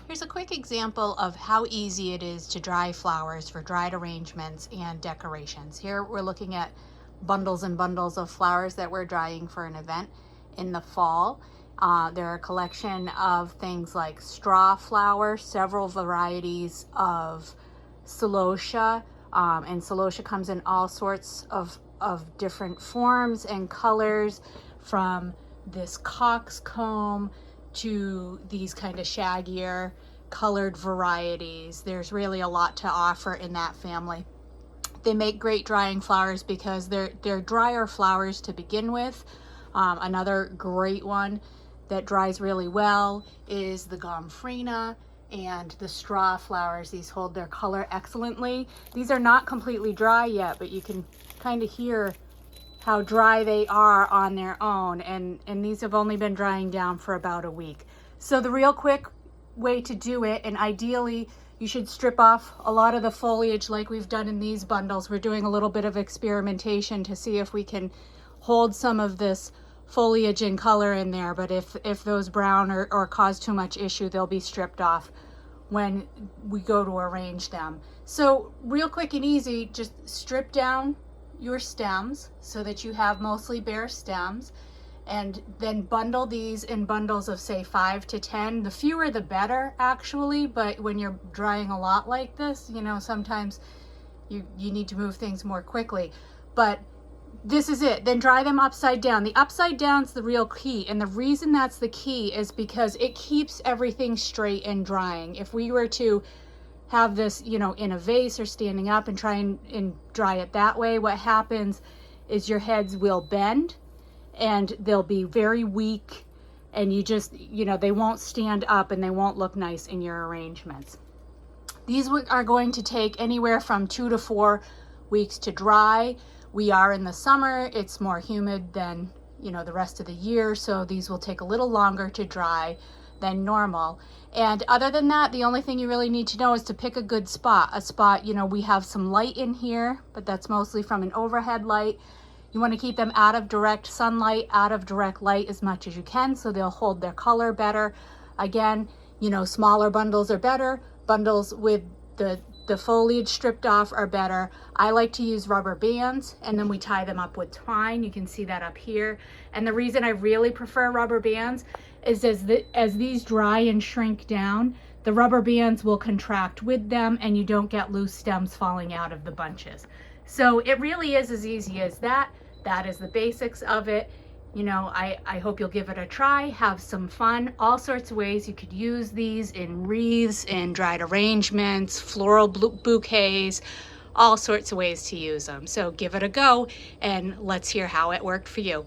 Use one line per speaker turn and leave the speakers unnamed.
Here's a quick example of how easy it is to dry flowers for dried arrangements and decorations. Here we're looking at bundles and bundles of flowers that we're drying for an event in the fall. There are a collection of things like straw flower, several varieties of celosia, and celosia comes in all sorts of different forms and colors, from this coxcomb to these kind of shaggier colored varieties. There's really a lot to offer in that family. They make great drying flowers because they're drier flowers to begin with. Another great one that dries really well is the gomphrena and the straw flowers. These hold their color excellently. These are not completely dry yet, but you can kind of hear how dry they are on their own, and these have only been drying down for about a week. So the real quick way to do it, and ideally you should strip off a lot of the foliage like we've done in these bundles. We're doing a little bit of experimentation to see if we can hold some of this foliage and color in there, but if those brown or cause too much issue, they'll be stripped off when we go to arrange them. So real quick and easy, just strip down your stems so that you have mostly bare stems, and then bundle these in bundles of say 5 to 10. The fewer the better actually, but when you're drying a lot like this, you know, sometimes you need to move things more quickly. But this is it. Then dry them upside down. The upside down's the real key, and the reason that's the key is because it keeps everything straight and drying. If we were to have this, you know, in a vase or standing up and try and dry it that way, what happens is your heads will bend and they'll be very weak, and you just, you know, they won't stand up and they won't look nice in your arrangements. These are going to take anywhere from 2 to 4 weeks to dry. We are in the summer, it's more humid than, you know, the rest of the year, so these will take a little longer to dry than normal. And other than that, the only thing you really need to know is to pick a good spot. A spot, you know, we have some light in here, but that's mostly from an overhead light. You want to keep them out of direct sunlight, out of direct light as much as you can, so they'll hold their color better. Again, you know, smaller bundles are better. Bundles with the foliage stripped off are better. I like to use rubber bands, and then we tie them up with twine. You can see that up here. And the reason I really prefer rubber bands is as these dry and shrink down, the rubber bands will contract with them and you don't get loose stems falling out of the bunches. So it really is as easy as that. That is the basics of it. You know, I hope you'll give it a try, have some fun. All sorts of ways you could use these in wreaths, in dried arrangements, floral bouquets, all sorts of ways to use them. So give it a go and let's hear how it worked for you.